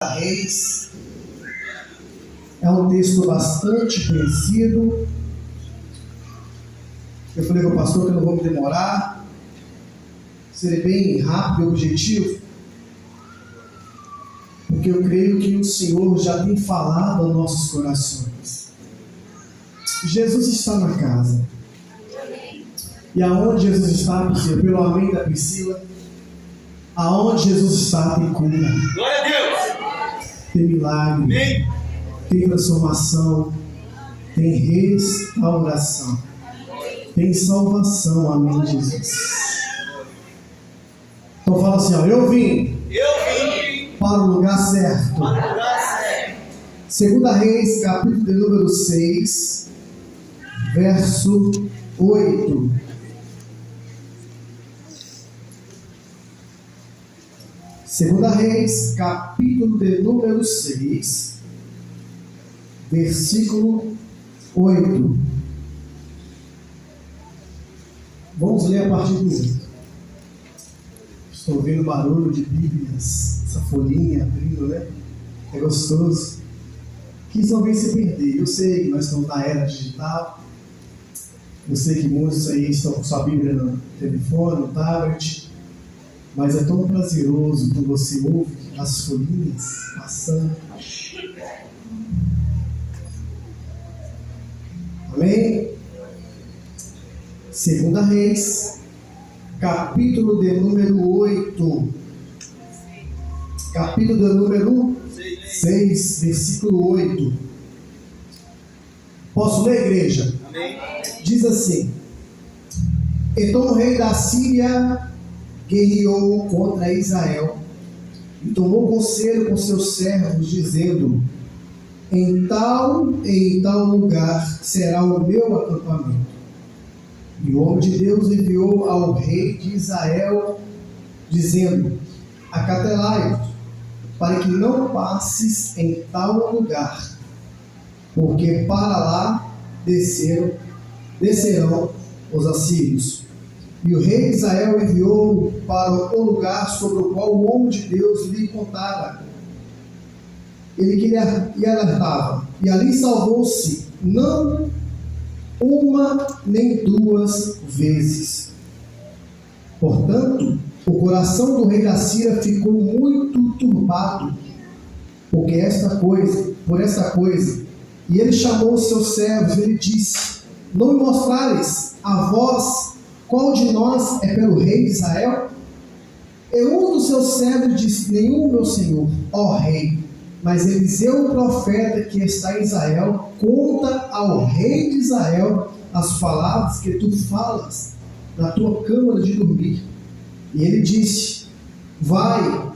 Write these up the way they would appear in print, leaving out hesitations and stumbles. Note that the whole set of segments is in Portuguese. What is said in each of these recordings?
Reis. É um texto bastante conhecido. Eu falei com o pastor que eu não vou me demorar, serei bem rápido e objetivo, porque eu creio que o Senhor já tem falado aos nossos corações. Jesus está na casa. E aonde Jesus está, pelo amém da Priscila, aonde Jesus está tem cura. Glória a Deus! Tem milagre, Amém. Tem transformação, tem restauração, tem salvação, amém, Jesus. Então fala assim, ó, eu vim para o lugar certo. Segunda Reis, capítulo de número 6, verso 8. Segunda Reis, capítulo de número 6, versículo 8. Vamos ler a partir do 8. Estou ouvindo barulho de Bíblias, essa folhinha abrindo, né? É gostoso. Que isso não vem se perder. Eu sei que nós estamos na era digital. Eu sei que muitos aí estão com sua Bíblia no telefone, no tablet. Mas é tão prazeroso quando você ouve as folhinhas passando. Amém? Segunda Reis, capítulo de número 8. Capítulo de número 6, versículo 8. Posso ler, igreja? Amém. Diz assim: então o rei da Síria guerreou contra Israel e tomou conselho com seus servos, dizendo: em tal lugar será o meu acampamento. E o homem de Deus enviou ao rei de Israel, dizendo: acautelai-vos, para que não passes em tal lugar, porque para lá descerão os assírios. E o rei de Israel enviou para o lugar sobre o qual o homem de Deus lhe contara. Ele que lhe alertava. E ali salvou-se, não uma nem duas vezes. Portanto, o coração do rei da Síria ficou muito turbado por esta coisa. E ele chamou os seus servos e ele disse: não me mostrares a vós qual de nós é pelo rei de Israel? E um dos seus servos disse: nenhum, meu senhor, ó rei. Mas Eliseu, o profeta que está em Israel, conta ao rei de Israel as palavras que tu falas na tua câmara de dormir. E ele disse: vai,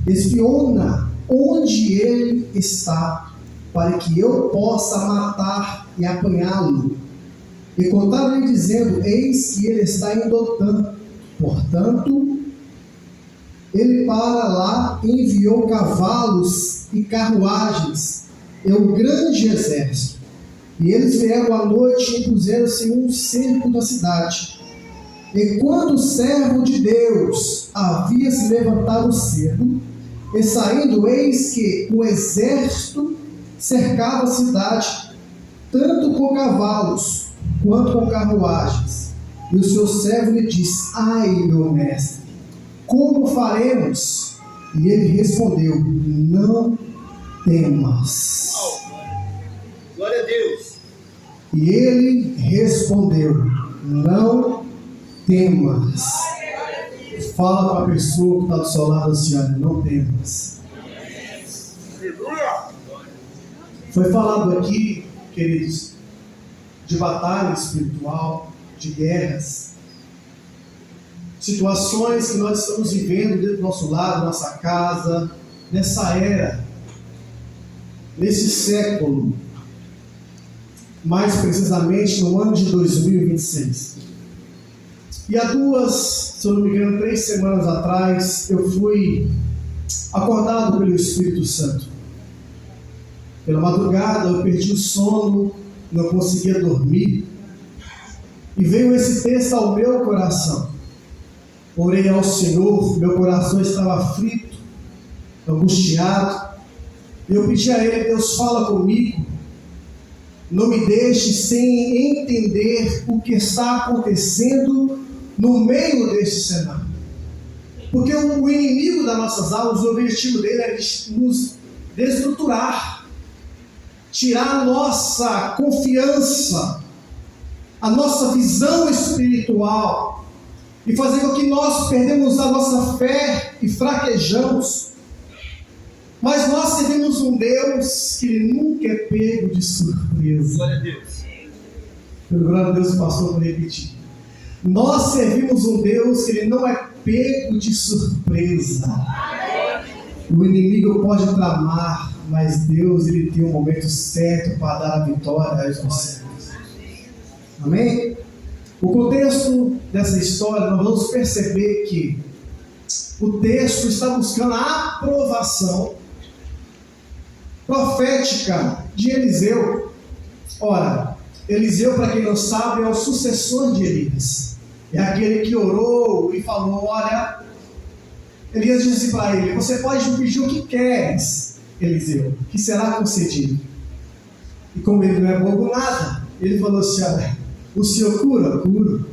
espiona onde ele está, para que eu possa matar e apanhá-lo. E contaram-lhe dizendo: eis que ele está em Dotã. Portanto, ele para lá enviou cavalos e carruagens e um grande exército. E eles vieram à noite e puseram-se em um cerco da cidade. E quando o servo de Deus havia se levantado cedo, e saindo, eis que o exército cercava a cidade, tanto com cavalos quanto com carruagens. E o seu servo lhe disse: ai, meu mestre, como faremos? E ele respondeu: não temas. Glória a Deus. E ele respondeu: não temas. Fala para a pessoa que está do seu lado assim: olha, não temas. Foi falado aqui, queridos, de batalha espiritual, de guerras, situações que nós estamos vivendo dentro do nosso lar, nossa casa, nessa era, nesse século, mais precisamente no ano de 2026. E há se eu não me engano, 3 semanas atrás, eu fui acordado pelo Espírito Santo. Pela madrugada eu perdi o sono, não conseguia dormir, e veio esse texto ao meu coração. Orei ao Senhor, meu coração estava aflito, angustiado, Eu pedi a ele: Deus, fala comigo, não me deixe sem entender o que está acontecendo no meio desse cenário. Porque o inimigo das nossas almas, o objetivo dele é nos desestruturar, tirar a nossa confiança, a nossa visão espiritual, e fazer com que nós perdemos a nossa fé e fraquejamos. Mas nós servimos um Deus que ele nunca é pego de surpresa. Glória a Deus. Pelo glória a Deus, o pastor vai repetir. Nós servimos um Deus que ele não é pego de surpresa. O inimigo pode tramar, mas Deus ele tem um momento certo para dar a vitória aos seus. Amém? O contexto dessa história, nós vamos perceber que o texto está buscando a aprovação profética de Eliseu. Ora, Eliseu, para quem não sabe, é o sucessor de Elias. É aquele que orou e falou: olha, Elias disse para ele: você pode me pedir o que queres, Eliseu, que será concedido. E como ele não é bobo nada, ele falou assim: olha, o Senhor cura? Curo.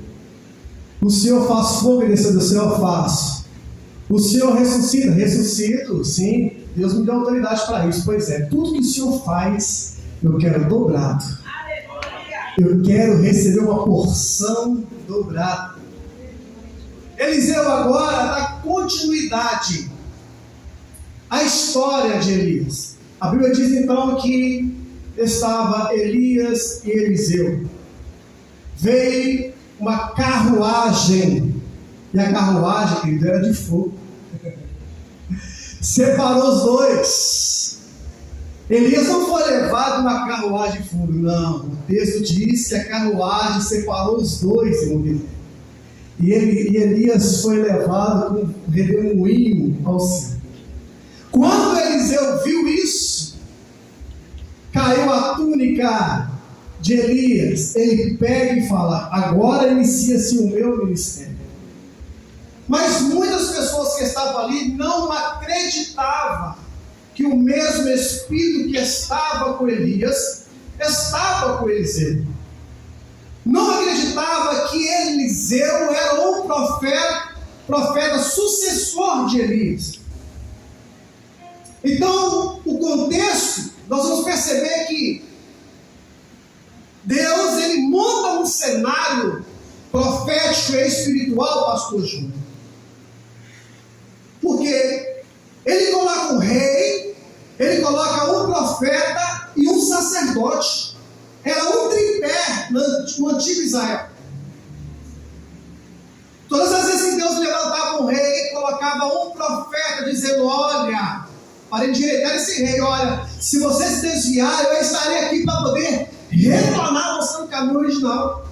O Senhor faz fogo e descer do céu? Faço. O Senhor ressuscita? Ressuscito, sim. Deus me deu autoridade para isso. Pois é, tudo que o Senhor faz, eu quero dobrado. Eu quero receber uma porção dobrada. Eliseu agora dá continuidade à história de Elias. A Bíblia diz então que estava Elias e Eliseu. Veio uma carruagem, e a carruagem, querido, era de fogo. Separou os dois. Elias não foi levado numa carruagem de fogo, não. O texto diz que a carruagem separou os dois, irmão. E Elias foi levado com um redemoinho ao céu. Quando Eliseu viu isso, caiu a túnica de Elias. Ele pega e fala: agora inicia-se o meu ministério. Mas muitas pessoas que estavam ali não acreditavam que o mesmo Espírito que estava com Elias estava com Eliseu. Não acreditava que Eliseu era um profeta sucessor de Elias. Então, o contexto, nós vamos perceber que Deus ele monta um cenário profético e espiritual, pastor Júnior. Porque ele coloca um rei, ele coloca um profeta e um sacerdote. Era um tripé no antigo Israel. Todas as vezes que Deus levantava um rei, colocava um profeta dizendo: olha, para endireitar esse rei, olha, se você se desviar, eu estarei aqui para poder retornar você no caminho original.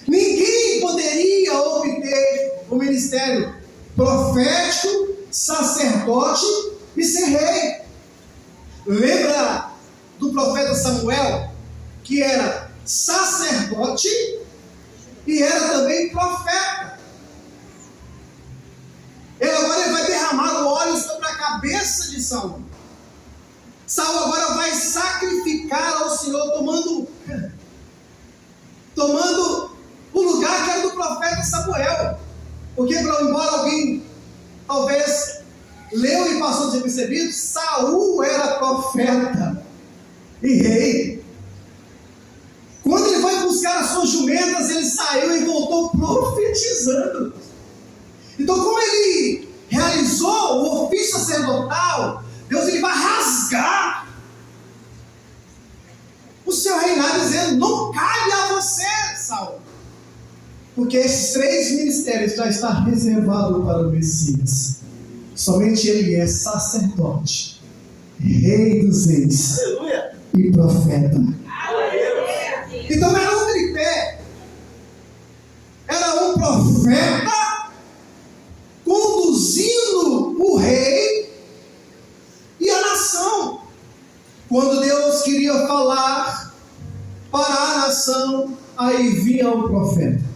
Ninguém poderia obter o ministério profético, sacerdote e ser rei. Lembra do profeta Samuel, que era sacerdote e era também profeta? Ele agora vai derramar óleo sobre a cabeça de Saul. Saul agora vai sacrificar ao Senhor, tomando o lugar que era do profeta Samuel. Porque, embora alguém talvez leu e passou despercebido, Saul era profeta e rei. Quando ele foi buscar as suas jumentas, ele saiu e voltou profetizando. Então, como ele realizou o ofício sacerdotal, Deus ele vai rasgar o seu reinado, dizendo: não cabe a você, Saul. Porque esses 3 ministérios já estão reservados para o Messias. Somente ele é sacerdote, rei dos reis, aleluia, e profeta. Aleluia. Então era um tripé. Era um profeta conduzindo o rei e a nação. Quando Deus queria falar para a nação, aí vinha o profeta.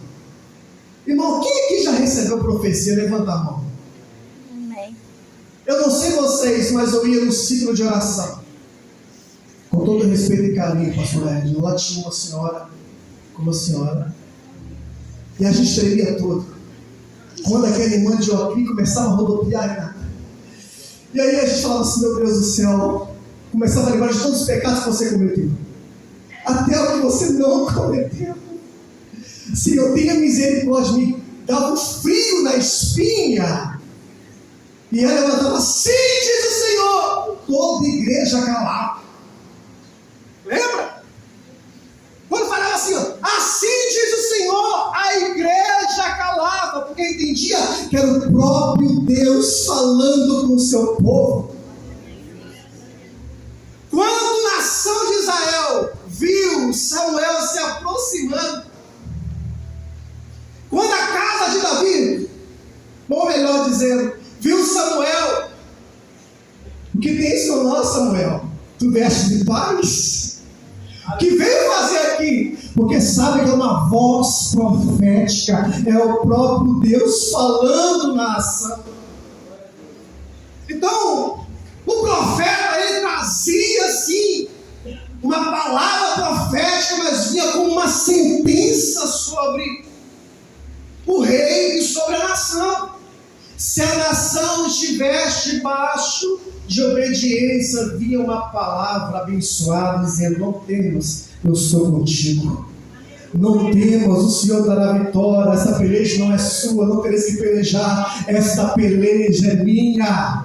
Irmão, quem aqui já recebeu profecia? Levanta a mão. Amém. Eu não sei você, vocês, mas eu ia no ciclo de oração. Com todo respeito e carinho, pastor Ed, lá tinha uma senhora, e a gente tremia todo. Quando aquele mandioquinho começava a rodopiar, e aí a gente falava assim, meu Deus do céu, começava a lembrar de todos os pecados que você cometeu, até o que você não cometeu. Senhor, tenha misericórdia, me dava um frio na espinha. E ela levantava, sim, diz o Senhor. Toda a igreja calava. Lembra? Quando falava assim, assim diz o Senhor, a igreja calava, porque entendia que era o próprio Deus falando com o seu povo. Quando a nação de Israel viu Samuel se aproximando, quando a casa de Davi, ou melhor dizendo, viu Samuel, o que tens com nós, Samuel? Tu vestes de paz? O que veio fazer aqui? Porque sabe que é uma voz profética, é o próprio Deus falando na nação. Então, o profeta, ele trazia assim, uma palavra profética, mas vinha como uma sentença sobre o rei e sobre a nação. Se a nação estivesse debaixo de obediência, vinha uma palavra abençoada, dizendo, não temas, eu sou contigo. Não temas, o Senhor dará vitória, essa peleja não é sua, não tereis que pelejar, esta peleja é minha.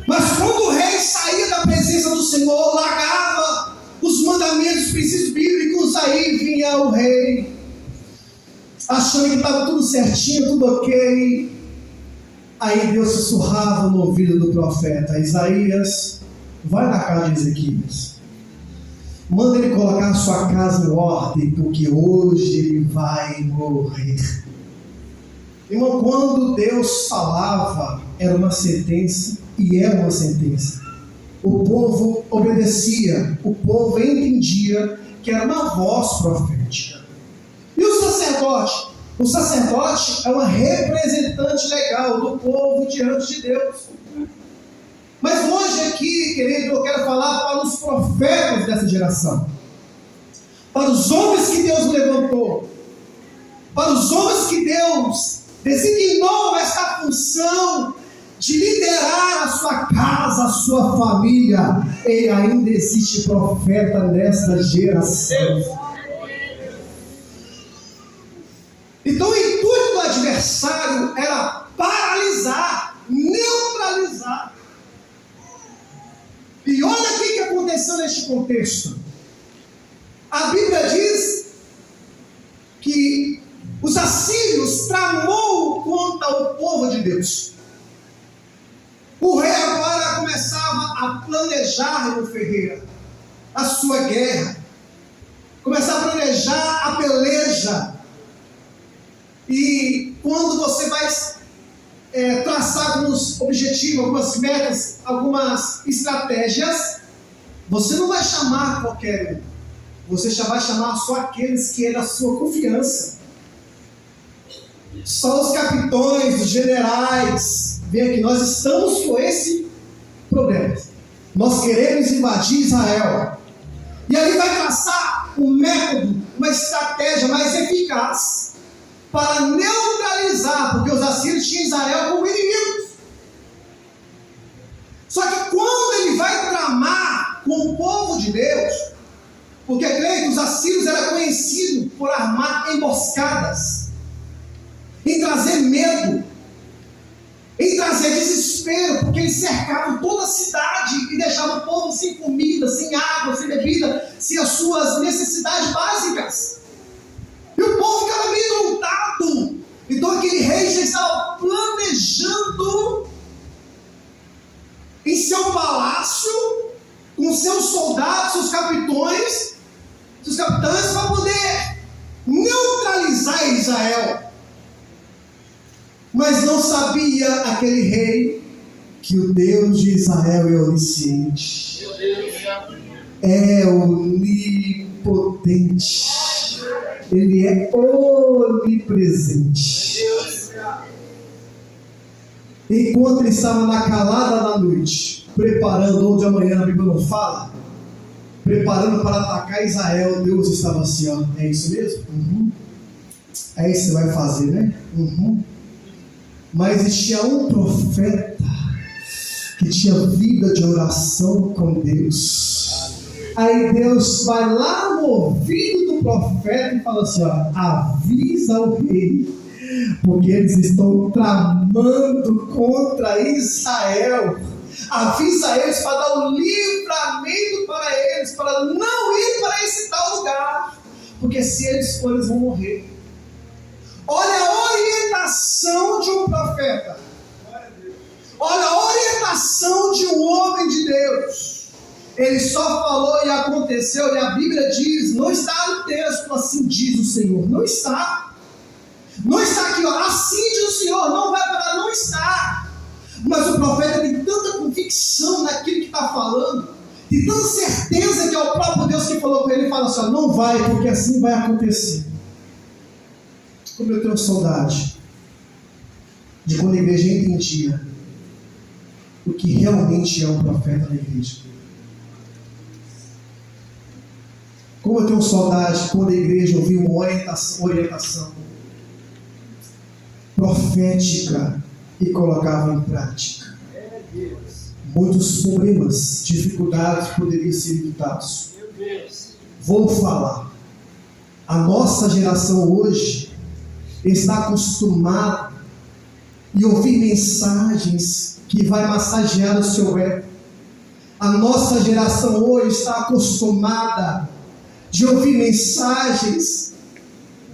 Mas quando o rei saía da presença do Senhor, largava os mandamentos, os princípios bíblicos, aí vinha o rei, achando que estava tudo certinho, tudo ok. Aí Deus sussurrava no ouvido do profeta, Isaías, vai na casa de Ezequias, manda ele colocar a sua casa em ordem, porque hoje ele vai morrer. Irmão, quando Deus falava, era uma sentença, e era uma sentença. O povo obedecia, o povo entendia que era uma voz profética. E o sacerdote? O sacerdote é uma representante legal do povo diante de Deus. Mas hoje aqui, querido, eu quero falar para os profetas dessa geração, para os homens que Deus levantou, para os homens que Deus designou esta função de liderar a sua casa, a sua família. E ainda existe profeta nesta geração. Então o intuito do adversário era paralisar, neutralizar. E olha o que aconteceu neste contexto. A Bíblia diz que os assírios tramou contra o povo de Deus. O rei agora começava a planejar no ferreiro a sua guerra, começava a planejar a peleja. E quando você vai traçar alguns objetivos, algumas metas, algumas estratégias, você não vai chamar qualquer um, você vai chamar só aqueles que é da sua confiança. Só os capitões, os generais. Vem aqui, nós estamos com esse problema. Nós queremos invadir Israel. E aí vai traçar um método, uma estratégia mais eficaz para neutralizar, porque os assírios tinham Israel como inimigos. Só que quando ele vai tramar com o povo de Deus, porque creio que os assírios eram conhecidos por armar emboscadas, em trazer medo, em trazer desespero, porque eles cercavam toda a cidade e deixavam o povo sem comida, sem água, sem bebida, sem as suas necessidades básicas. E o povo ficava meio montado. Então aquele rei já estava planejando em seu palácio, com seus soldados, seus capitães, para poder neutralizar Israel. Mas não sabia aquele rei que o Deus de Israel é onisciente, é onipotente, ele é onipresente. enquanto ele estava na calada da noite, preparando, onde amanhã a Bíblia não fala, preparando para atacar Israel, Deus estava assim, ó, é isso mesmo? É isso que você vai fazer, né? Mas existia um profeta que tinha vida de oração com Deus. Aí Deus vai lá no ouvido do profeta e fala assim, ó, avisa o rei, porque eles estão tramando contra Israel. Avisa eles para dar o livramento para eles, para não ir para esse tal lugar, porque se eles forem, eles vão morrer. Olha a orientação de um profeta. Olha a orientação de um homem de Deus. Ele só falou e aconteceu, e a Bíblia diz, não está no texto assim diz o Senhor, não está. Não está aqui, ó, assim diz o Senhor, não vai parar, não está. Mas o profeta tem tanta convicção naquilo que está falando, tem tanta certeza que é o próprio Deus que falou com ele, e fala assim, ó, não vai, porque assim vai acontecer. Como eu tenho saudade de quando a igreja entendia o que realmente é um profeta na igreja. Como eu tenho saudade quando a igreja ouvia uma orientação profética e colocava em prática. Muitos problemas, dificuldades poderiam ser evitados. Vou falar. A nossa geração hoje está acostumada e ouvir mensagens que vai massagear o seu ego. A nossa geração hoje está acostumada de ouvir mensagens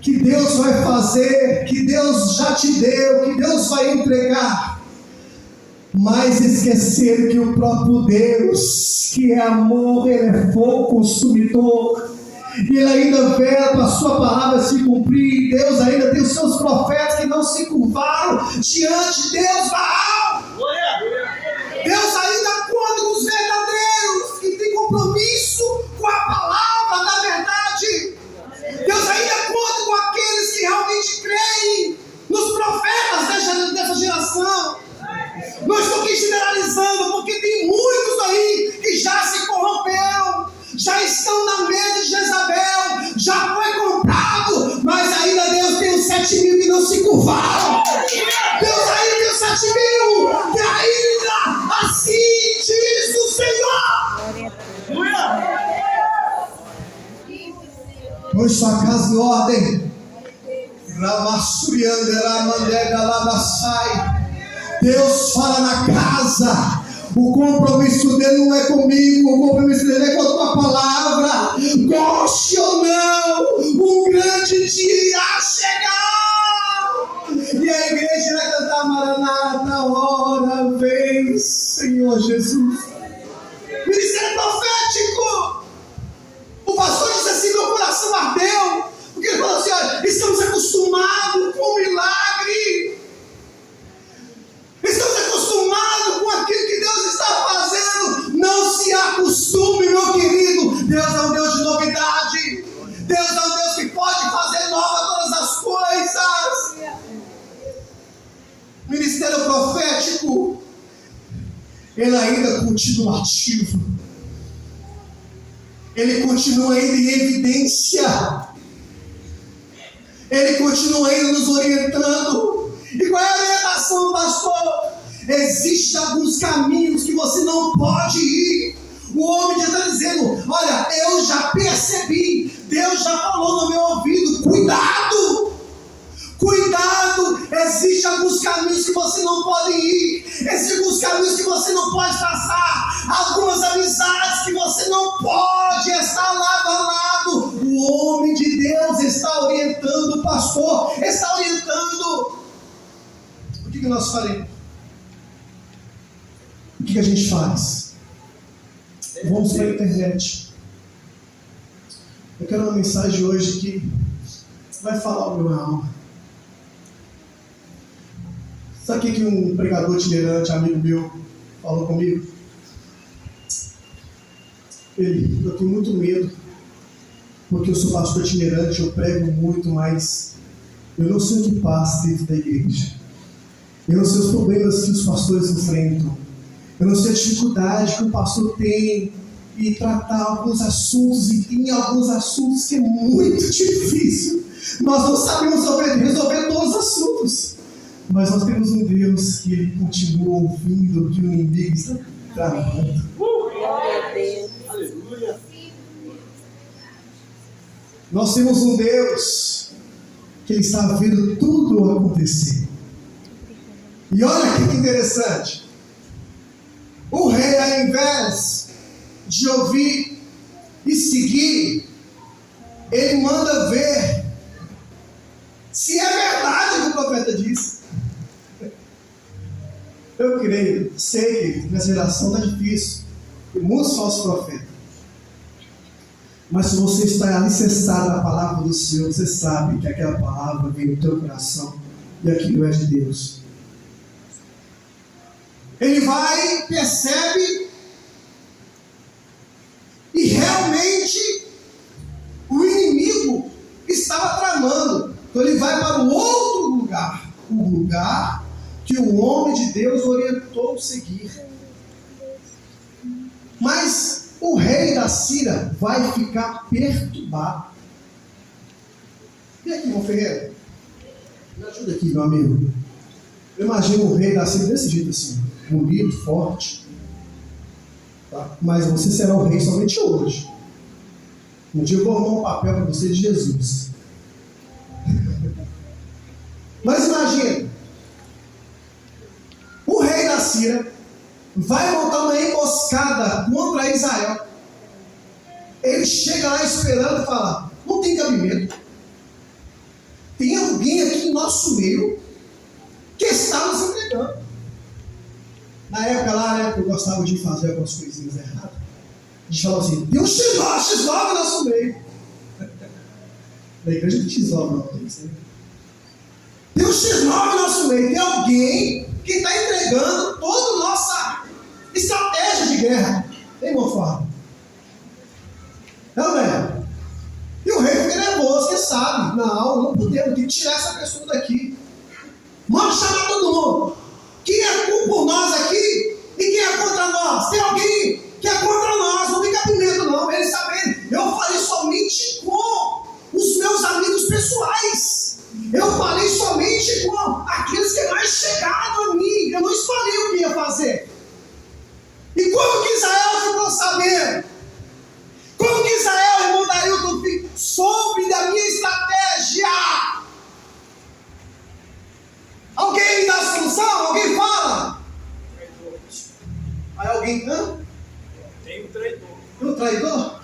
que Deus vai fazer, que Deus já te deu, que Deus vai entregar, mas esquecer que o próprio Deus, que é amor, Ele é fogo consumidor, e Ele ainda vela para a sua palavra se cumprir. Deus ainda tem os seus profetas que não se curvaram diante de Deus, Baal. Deus ainda conta com os verdadeiros que têm compromisso com a palavra da verdade. Deus ainda conta com aqueles que realmente creem nos profetas dessa geração. Não estou aqui generalizando, porque tem muitos aí que já se corromperam, já estão na mesa de Jezabel, já foi comprado, mas ainda Deus tem os 7 mil que não se curvaram. Deus ainda tem os 7 mil que ainda assim diz o Senhor. Põe sua casa em ordem. Deus fala na casa. O compromisso dele não é comigo, o compromisso dele é com a tua palavra. Goste ou não, um grande dia irá chegar. E a igreja vai cantar Maranata, hora vem, Senhor Jesus. Ministério profético. O pastor disse assim, meu coração ardeu, porque ele falou assim, olha, estamos acostumados com o milagre. Estamos acostumados com aquilo que Deus está fazendo. Não se acostume, meu querido. Deus é um Deus de novidade. Deus é um Deus que pode fazer nova todas as coisas. Ministério profético, ele ainda continua ativo. Ele continua ainda em evidência. Ele continua ainda nos orientando. E qual é a orientação, pastor? Existem alguns caminhos que você não pode ir. O homem já está dizendo, olha, eu já percebi, Deus já falou no meu ouvido, cuidado, cuidado, existem alguns caminhos que você não pode ir, existem alguns caminhos que você não pode traçar, algumas amizades que você não pode estar lado a lado. O homem de Deus está orientando, o pastor está orientando. O que nós faremos? O que a gente faz? Vamos para a internet. Eu quero uma mensagem hoje que vai falar o meu alma. Sabe o que um pregador itinerante, amigo meu, falou comigo? Eu tenho muito medo, porque eu sou pastor itinerante, eu prego muito, mas eu não sei o que passa dentro da igreja. Eu não sei os problemas que os pastores enfrentam. Eu não sei a dificuldade que o pastor tem em tratar alguns assuntos, e tem alguns assuntos que é muito difícil. Nós não sabemos resolver todos os assuntos. Mas nós temos um Deus que Ele continua ouvindo o que o inimigo está tramando. Aleluia. Nós temos um Deus que Ele está vendo tudo acontecer. E olha que interessante. O rei, ao invés de ouvir e seguir, ele manda ver se é verdade o que o profeta disse. Eu creio, sei que nessa geração está difícil, tem muitos falsos profetas. Mas se você está alicerçado na palavra do Senhor, você sabe que aquela palavra vem do teu coração e aquilo é de Deus. Ele vai, percebe, e realmente o inimigo estava tramando. Então ele vai para o outro lugar, o lugar que o homem de Deus orientou seguir. Mas o rei da Síria vai ficar perturbado. E aqui, irmão Ferreira? Me ajuda aqui, meu amigo. Eu imagino o rei da Síria desse jeito assim, bonito, forte. Tá? Mas você será o rei somente hoje. Um dia eu vou arrumar um papel para você de Jesus. Mas imagina, o rei da Síria vai montar uma emboscada contra Israel. Ele chega lá esperando e fala: não tem cabimento. Tem alguém aqui em nosso meio que está nos entregando. Na época lá, né, eu gostava de fazer algumas coisinhas erradas. A gente falava assim: tem um X9 no nosso meio. Na igreja não X9 não tem isso, né? Tem um X9 no nosso meio. Tem alguém que está entregando toda a nossa estratégia de guerra. Tem uma forma. Não é? E o rei fica nervoso, que sabe. Não podemos, tem que tirar essa pessoa daqui. Vamos chamar todo mundo. Quem é por nós aqui e quem é contra nós? Tem alguém que é contra nós, não tem cabimento não. Eles sabem, eu falei somente com os meus amigos pessoais. Eu falei somente com aqueles que é mais chegaram a mim. Eu não escolhi o que ia fazer. E como que Israel ficou sabendo? Como que Israel, irmão Dailton, soube da minha estratégia? Alguém me dá a solução? Alguém fala? Aí alguém, Tem um traidor. Tem um traidor?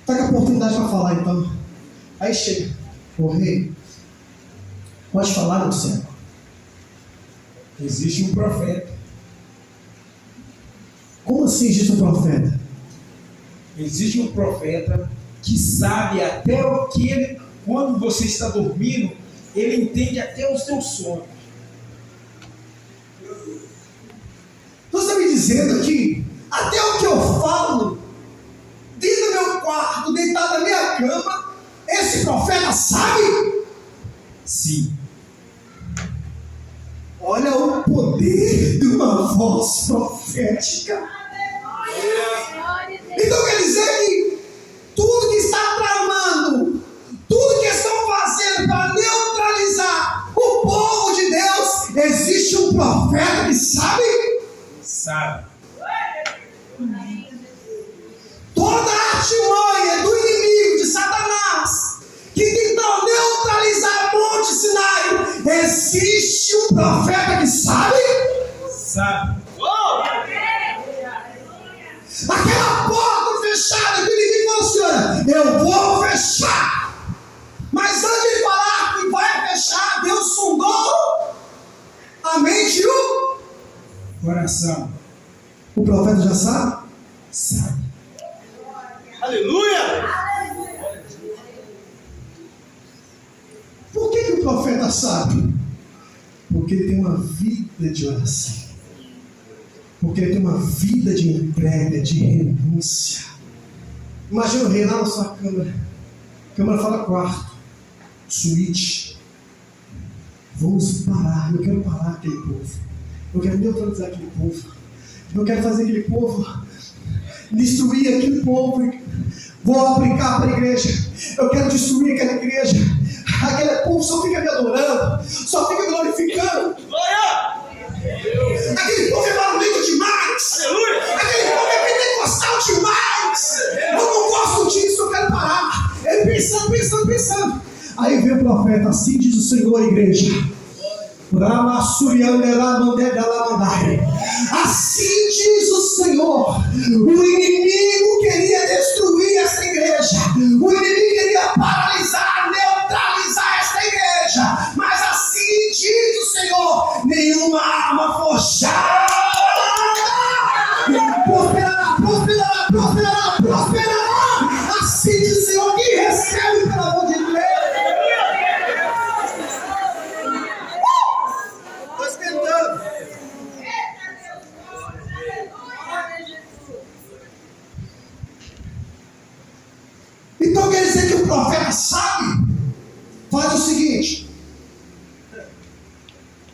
Está com a oportunidade para falar então. Aí chega: ô rei, pode falar, meu servo. Existe um profeta. Como assim existe um profeta? Existe um profeta que sabe até o que ele, quando você está dormindo, ele entende até os teus sonhos. Você está me dizendo que até o que eu falo, dentro do meu quarto, deitado na minha cama, esse profeta sabe? Sim. Olha o poder de uma voz profética. Então quer dizer que tudo que está tramando, tudo que estão fazendo para neutralizar o povo de Deus, existe um profeta que sabe? Sabe. Toda a artimanha do inimigo, de Satanás, que tentou neutralizar Monte Sinai, existe um profeta que sabe? Sabe. Aquela porta fechada que ninguém funciona, eu vou fechar. Mas antes de ele falar que vai fechar, Deus sondou a mente e o Coração. O profeta já sabe? Sabe. Aleluia. Por que o profeta sabe? Porque ele tem uma vida de oração. Porque ele tem uma vida de entrega, de renúncia. Imagina o rei lá na sua câmara. A câmara fala quarto, suíte, Vamos parar. Eu quero parar aquele povo. Eu quero neutralizar aquele povo. Eu quero fazer aquele povo, destruir aquele povo. Vou aplicar para a igreja. Eu quero destruir aquela igreja. Aquele povo só fica me adorando, só fica glorificando. Aquele povo é barulhento demais. Aquele povo é pentecostal demais. Eu não gosto disso, eu quero parar. Ele pensando. Aí vem o profeta: assim diz o Senhor, igreja. Assim diz o Senhor: o inimigo queria destruir esta igreja, o inimigo queria paralisar, neutralizar esta igreja, mas assim diz o Senhor: nenhuma arma forjada prosperará. Assim diz o Senhor, que recebe pelo amor de Deus. Então quer dizer que o profeta sabe? Faz o seguinte: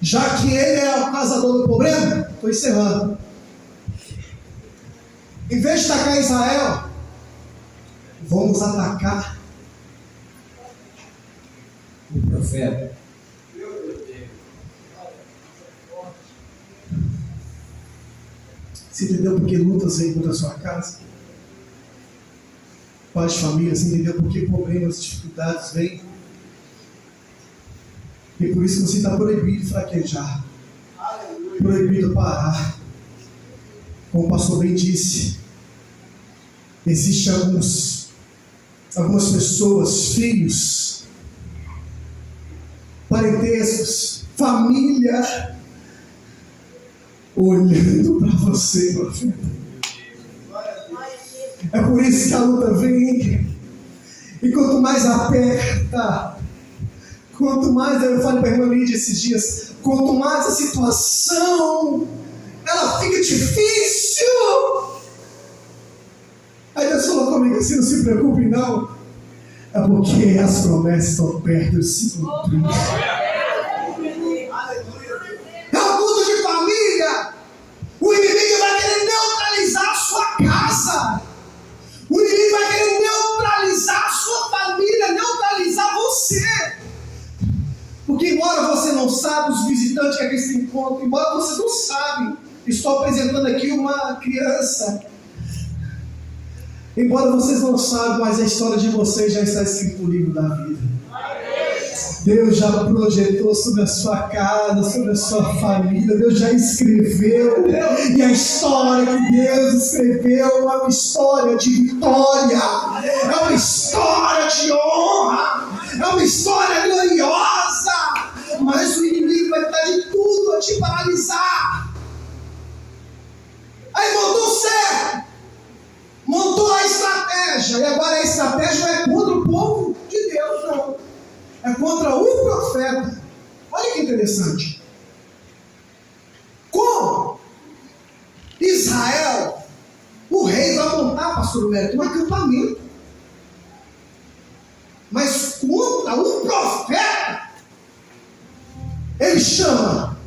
já que ele é o causador do problema, estou encerrando. Em vez de atacar Israel, vamos atacar o profeta. Você entendeu por que lutas vêm contra a sua casa? Pais de família, você entendeu por que problemas, dificuldades vêm? E por isso você está proibido de fraquejar, proibido parar. Como o pastor bem disse, existem algumas pessoas, filhos, parentescos, família, olhando para você, profeta. É por isso que a luta vem. E quanto mais aperta, quanto mais, eu falei para a irmã Lídia esses dias, quanto mais a situação ela fica difícil. Aí Deus falou comigo assim: não se preocupe não, é porque as promessas estão perto de se cumprir. É um culto de família. O inimigo vai querer neutralizar a sua casa. O inimigo vai querer neutralizar a sua família, neutralizar você. Porque embora você não saiba, os visitantes que aqui se encontram, embora vocês não sabem, estou apresentando aqui uma criança. Embora vocês não saibam, mas a história de vocês já está escrita no livro da vida. Deus já projetou sobre a sua casa, sobre a sua família. Deus já escreveu. E a história que Deus escreveu é uma história de vitória. É uma história de honra. É uma história gloriosa. Mas o inimigo vai estar de tudo a te paralisar. Aí montou o cerco. Montou a estratégia. E agora a estratégia não é contra o povo de Deus, não. É contra o profeta. Olha que interessante. Com Israel, o rei vai montar, pastor Mérito, um acampamento. Mas contra o profeta, ele chama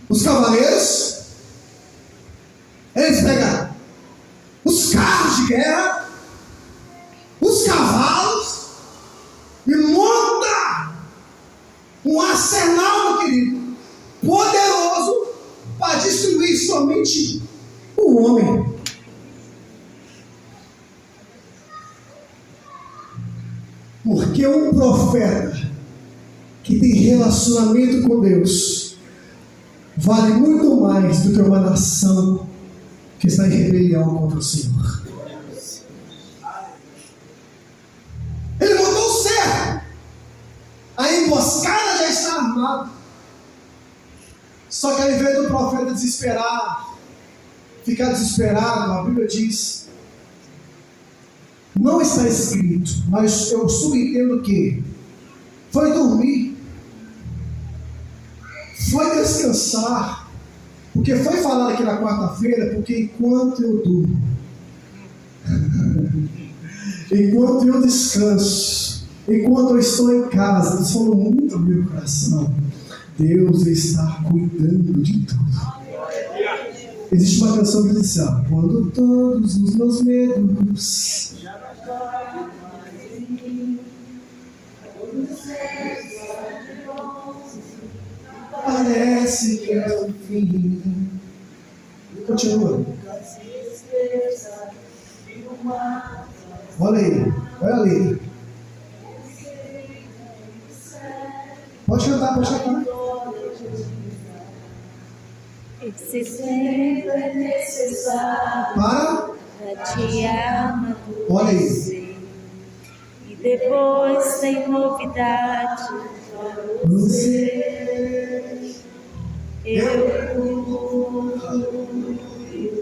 os cavaleiros, eles pegam os carros de guerra, os cavalos, e monta um arsenal, meu querido, poderoso para destruir somente o homem. Porque um profeta que tem relacionamento com Deus vale muito mais do que uma nação que está em rebelião contra o Senhor. Ele montou o cerco. A emboscada já está armada. Só que ao invés do profeta desesperar, ficar desesperado, a Bíblia diz, não está escrito, mas eu subentendo que foi dormir, foi descansar, porque foi falado aqui na quarta-feira, porque enquanto eu durmo, enquanto eu descanso, Enquanto eu estou em casa, Deus falou muito no meu coração. Deus está cuidando de tudo. Existe uma canção que diz assim: quando todos os meus medos parece que é o fim. Continua. Olha aí, olha ali. Pode cantar, pode cantar. Esse tempo é necessário Para te amadurecer. Olha aí. E depois tem novidade para você.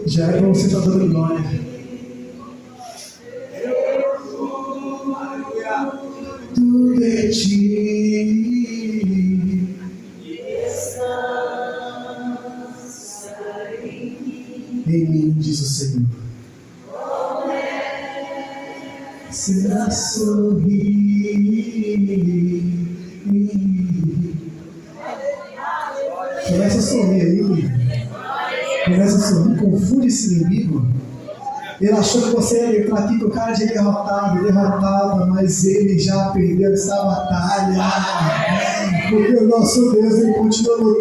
Já é para você estar dando glória. Tudo é ti. Em mim, diz o Senhor. Será sorrir. Começa a sorrir aí. Começa a sorrir. Confunde esse inimigo. Ele achou que você ia entrar aqui com o cara de derrotado, derrotada, mas ele já perdeu essa batalha. Porque o nosso Deus, ele continua no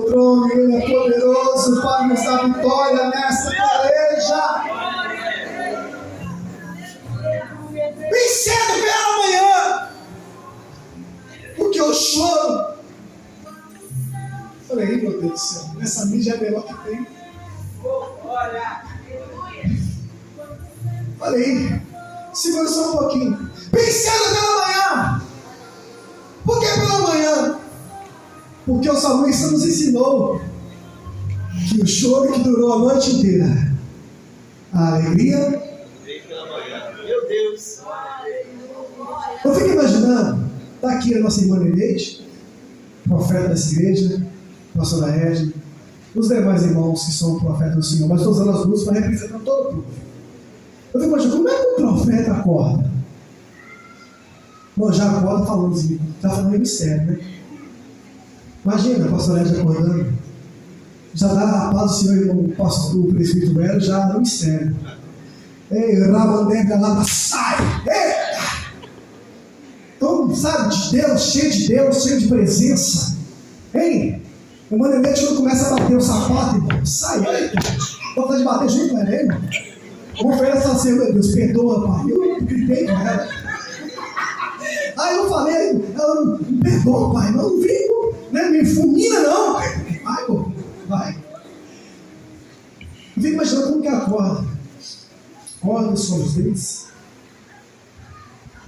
trono, ele é poderoso para nos dar vitória nessa peleja. Bem cedo pela manhã, porque eu choro. Falei, meu Deus do céu, essa mídia é a melhor que tem. Falei, segura só um pouquinho. Bem cedo pela manhã. Por que pela manhã? Porque o salmista nos ensinou que o choro que durou a noite inteira, a alegria Veio pela manhã. Meu Deus. Eu fico imaginando, está aqui a nossa irmã Neneide, profeta dessa igreja, pastora Edna, os demais irmãos que são profetas do Senhor, mas estou usando as duas para representar todo o povo. Eu fico imaginando, como é que um profeta acorda? Bom, já acorda falando assim, está falando em mistério, né? Imagina a pastora Edna acordando, já dá a paz do Senhor, irmão, o pastor, o presbítero Hélio, já no mistério. Ei, Rabandega lá, sai! Eita! Então, sabe, de Deus, cheio de presença. Hein? O manelete quando começa a bater o sapato, irmão, sai, eita! Volta de bater junto com ela, irmão. Vou oferecer assim, meu Deus, perdoa, pai. Eu gritei com ela. Aí eu falei, ela me perdoa, pai, não vem, né? Me fulmina, não. Vai, pô, vai. Eu fico imaginando como que acorda. Acorda os seus dentes.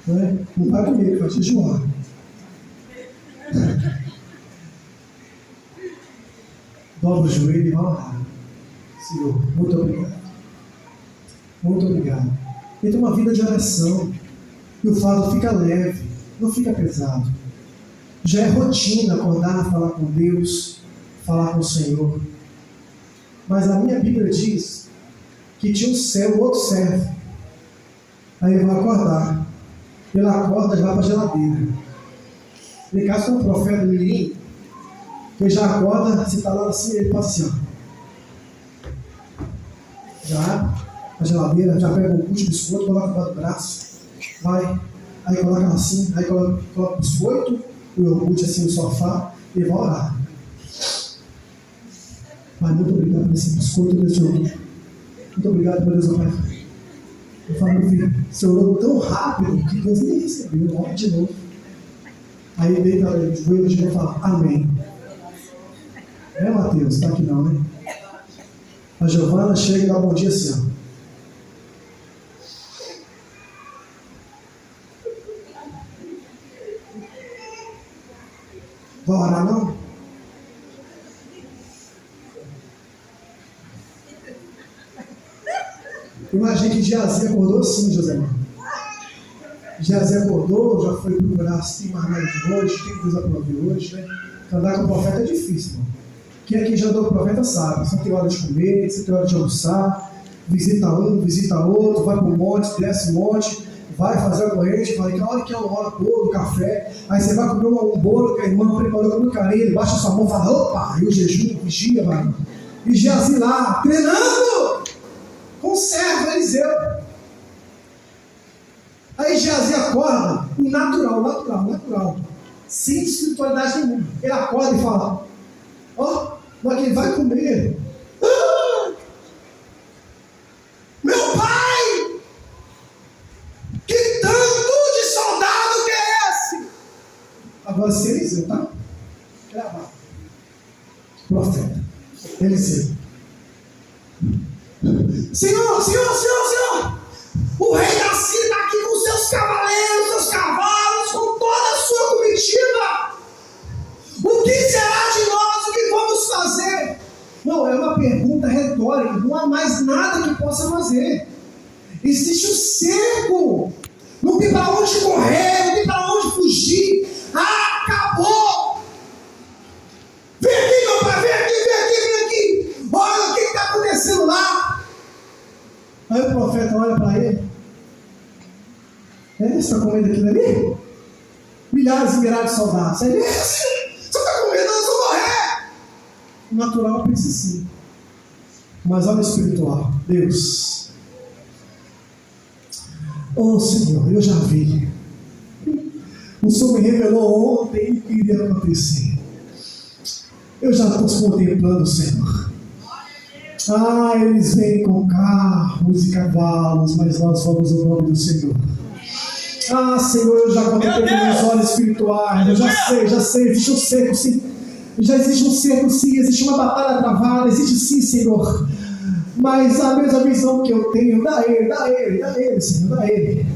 Né? Não vai comer, vai te enjoar. Dobra o joelho e vai orar. Senhor, muito obrigado. Muito obrigado. Ele tem uma vida de oração. E o fardo fica leve, não fica pesado. Já é rotina acordar, falar com Deus, falar com o Senhor. Mas a minha Bíblia diz que tinha um céu, outro servo. Aí ele vai acordar. Ele acorda e vai para a geladeira. Ele casa com um profeta mirim, que ele já acorda, você está lá assim, ele passa assim, ó. Já abre a geladeira, já pega um puxo de biscoito, coloca debaixo do braço, vai, aí coloca assim, aí coloca o biscoito, o iogurte assim no sofá, e vai orar. Pai, muito obrigado por esse biscoito desse iogurte. Muito obrigado, meu Deus, Pai. Eu falo, meu filho, você orou tão rápido que Deus nem recebeu, ora de novo. Aí ele deita o joelho de novo e fala, amém. É, Mateus, está aqui não, né? A Giovana chega e dá um bom dia assim, ó. Vai orar não? Imagina que Geazi acordou assim, José. Geazi acordou, já foi procurar se tem mais nada de hoje, tem coisa para ouvir hoje, né? Andar com o profeta é difícil, mano. Quem aqui já andou com o profeta sabe. Você tem hora de comer, você tem hora de almoçar, visita um, visita outro, vai para o monte, desce o monte, vai fazer a corrente, fala que a hora que é uma hora, bolo, café, aí você vai comer um bolo que a irmã preparou com muito carinho, ele baixa a sua mão e fala, opa, e o jejum, vigia, vai. E Geazi lá, treinando, conserva Eliseu. Aí Geazi acorda, o natural, sem espiritualidade nenhuma. Ele acorda e fala, ó, mas quem vai comer? Meu pai! Que tanto de soldado que é esse? Agora se Eliseu, tá? Gravado. Profeta. Eliseu. Senhor! O rei da Síria está aqui com seus cavaleiros, seus cavalos, com toda a sua comitiva. O que será de nós? O que vamos fazer? Não, é uma pergunta retórica. Não há mais nada que possa fazer. Existe um cerco. Não tem para onde correr, não tem para onde fugir. Acabou. Vem aqui, meu pai, vem aqui. Olha o que está acontecendo lá. Aí o profeta olha para ele. Você está com medo daquilo ali? Milhares e milhares de soldados. Você está com medo? Eu vou morrer. O natural pensa assim. Mas olha o espiritual. Deus. Oh Senhor, eu já vi. O Senhor me revelou ontem o que iria acontecer. Eu já estou contemplando, Senhor. Eles vêm com carros e cavalos, mas nós vamos no nome do Senhor. Senhor, eu já contemplei meus olhos espirituais. Eu já sei, existe um cerco, sim. Já existe um cerco, sim. Existe uma batalha travada, existe sim, Senhor. Mas a mesma visão que eu tenho, dá ele, Senhor, dá ele.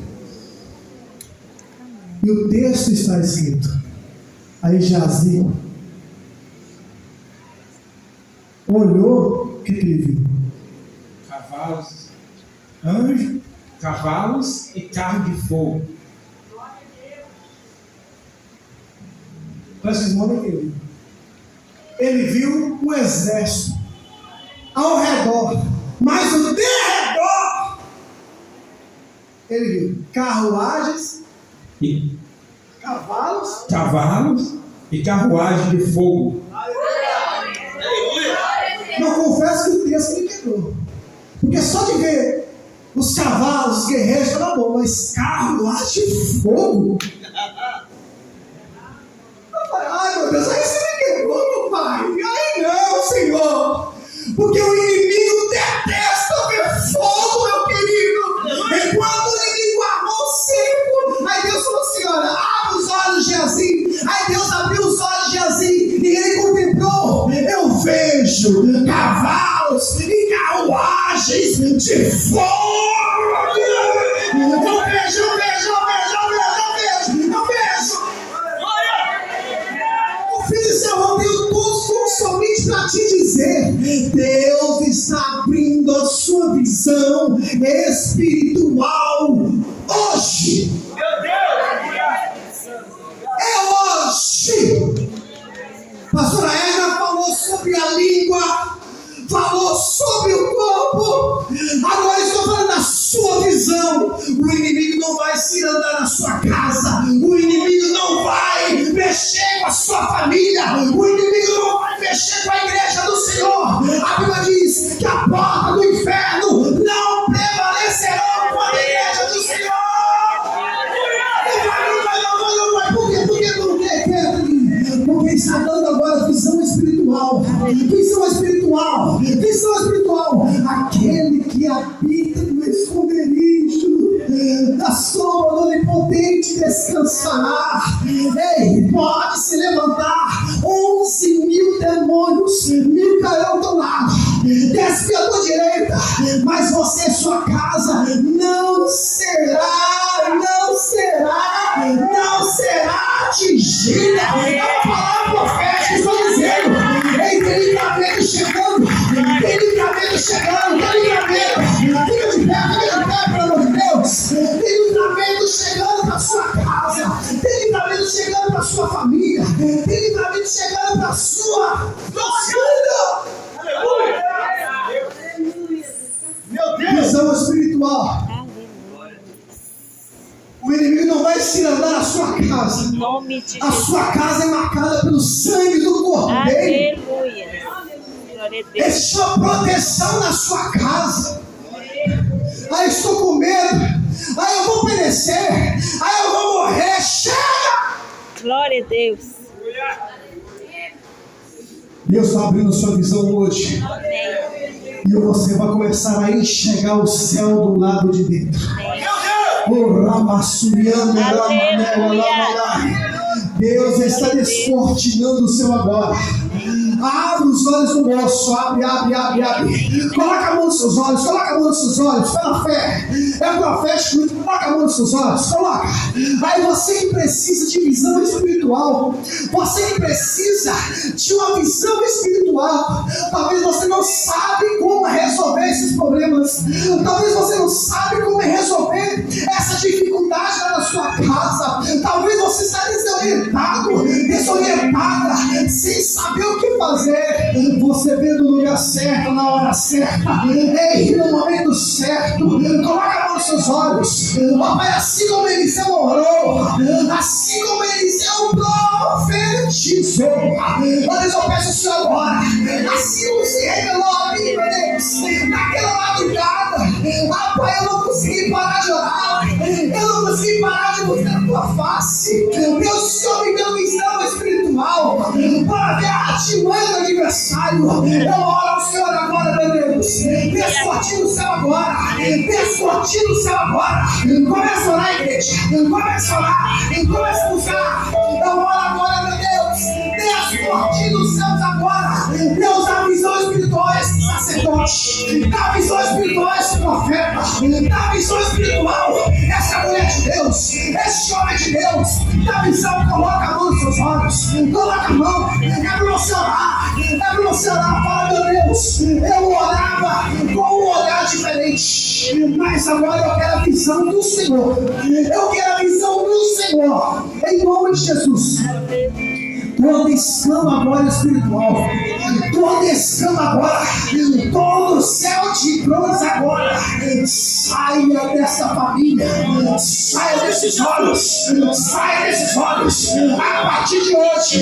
E o texto está escrito. Aí Geazi olhou, o que ele viu? Cavalos e carro de fogo. Presta atenção aqui. Ele viu um exército ao redor, mas o derredor ele viu carruagens e cavalos e carruagem de fogo. Não, confesso que o texto me quebrou, porque só de ver os cavalos, os guerreiros, estava bom, mas carruagem de fogo. Ai meu Deus, aí você me quebrou, meu pai. Aí não, Senhor, porque o inimigo detesta ver fogo, meu querido. Enquanto o inimigo armou o cerco, aí Deus falou assim: olha, abre os olhos de Geazi. Aí Deus abriu os olhos de Geazi e ele contemplou. Eu vejo cavalos e carruagens de fogo. Eu vejo. Eu tenho tudo somente para te dizer: Deus está abrindo a sua visão espiritual hoje. Meu Deus! É hoje. Pastora Edna falou sobre a língua, falou sobre o corpo. Agora estou falando da sua visão. O inimigo não vai se andar na sua casa. O inimigo não vai mexer com a sua família. O inimigo não vai mexer com a igreja do Senhor. A Bíblia diz que a porta do inferno não prevalecerá com a igreja do Senhor. Porque está dando agora visão espiritual. Aquele que habita no esconderijo da sombra do Onipotente descansará. Ei, pode se levantar 11.000 demônios, 1.000 cairão ao teu lado, 10 à tua direita, mas você e sua casa não será atingida. É uma palavra profética, estou dizendo. Ei, tem livramento chegando. Fica de pé, pelo amor de Deus. Tem livramento chegando para sua casa. Tem livramento chegando para sua família. Tem livramento chegando para sua vida. Aleluia! Meu Deus! Visão espiritual. casa. Em nome de A Jesus. sua casa é marcada pelo sangue do Cordeiro. Aleluia. Glória a Deus. Existe uma proteção na sua casa. Ah, estou com medo. Ah, eu vou perecer. Ah, eu vou morrer. Chega! Glória a Deus. Deus está abrindo a sua visão hoje. Amém. E você vai começar a enxergar o céu do lado de dentro. Oh, Ramassuriano, Deus está descortinando o céu agora. Abre os olhos do moço, abre. Coloca a mão nos seus olhos, pela fé. É pela fé, coloca a mão nos seus olhos, coloca. Aí você que precisa de visão espiritual, você que precisa de uma visão espiritual, talvez você não sabe como resolver esses problemas, talvez você não sabe como resolver essa dificuldade lá na sua casa, talvez você está desorientada, sem saber o que fazer. Você vê no lugar certo, na hora certa, no momento certo. Coloca a mão nos seus olhos. Ó Pai, assim como Eliseu orou, assim como Eliseu profetizou, mas eu peço o Senhor agora, assim como se revelou a mim, meu Deus, naquela madrugada. Ah, Pai, eu não consegui parar de orar, eu não consegui parar de buscar a tua face. Deus, o Senhor me deu visão espiritual para ver a artimanha do adversário. Eu oro ao Senhor agora, meu Deus. Descortina o céu agora. Descortina o céu agora. Começa a orar, igreja. Começa a orar. Começa a buscar. Eu oro agora, meu Deus. Descortina os céus agora. Deus, dá visão espiritual a esse sacerdote. Dá visão espiritual a esse profeta. Dá visão espiritual a essa mulher de Deus. Esse homem de Deus. Dá visão, coloca a mão nos seus olhos. Coloca a mão. É para você orar. É para você orar. Fala, meu Deus. Eu orava com um olhar diferente. Mas agora eu quero a visão do Senhor. Eu quero a visão do Senhor. Em nome de Jesus. Toda escama agora espiritual, toda escama agora, todo céu de bronze agora, saia dessa família, saia desses olhos, a partir de hoje,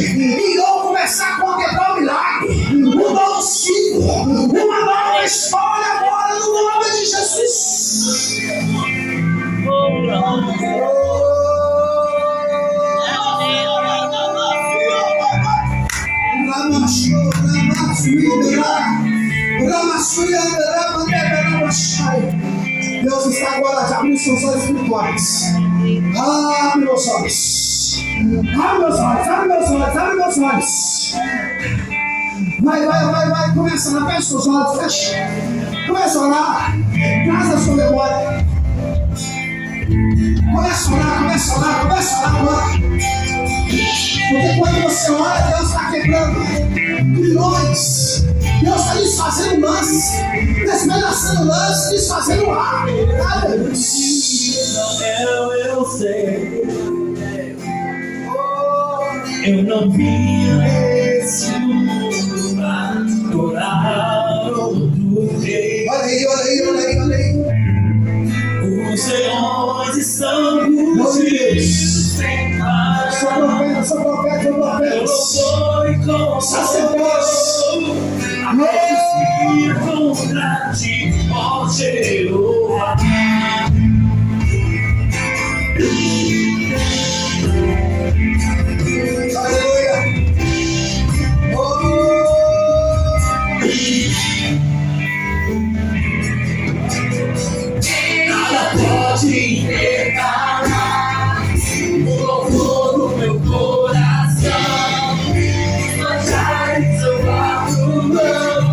irão começar a contemplar o milagre, um novo ciclo, uma nova história agora, no nome de Jesus. Oh, glória. Deus está agora abrindo seus olhos espirituais. Abre meus olhos. Abre meus olhos. Vai. Começa a orar, fecha seus olhos, fecha. Começa a orar. Traz a sua memória. Começa a orar agora. Porque quando você ora, Deus está quebrando grilhões. Deus está desfazendo lances, despedaçando lances, desfazendo ar. Eu sei. Eu não vim nesse mundo pra adorar outro rei. Olha aí. Os leões estão rugidos sem parar. Sou profeta. Eu não sou sacerdote. Amém. Contra ti, ó Jeová. Aleluia. Nada pode intercalar o louvor do meu coração. Manjares eu guardo não,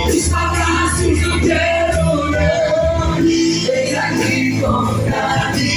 os abraços eu quero não. Vem aqui contra mim.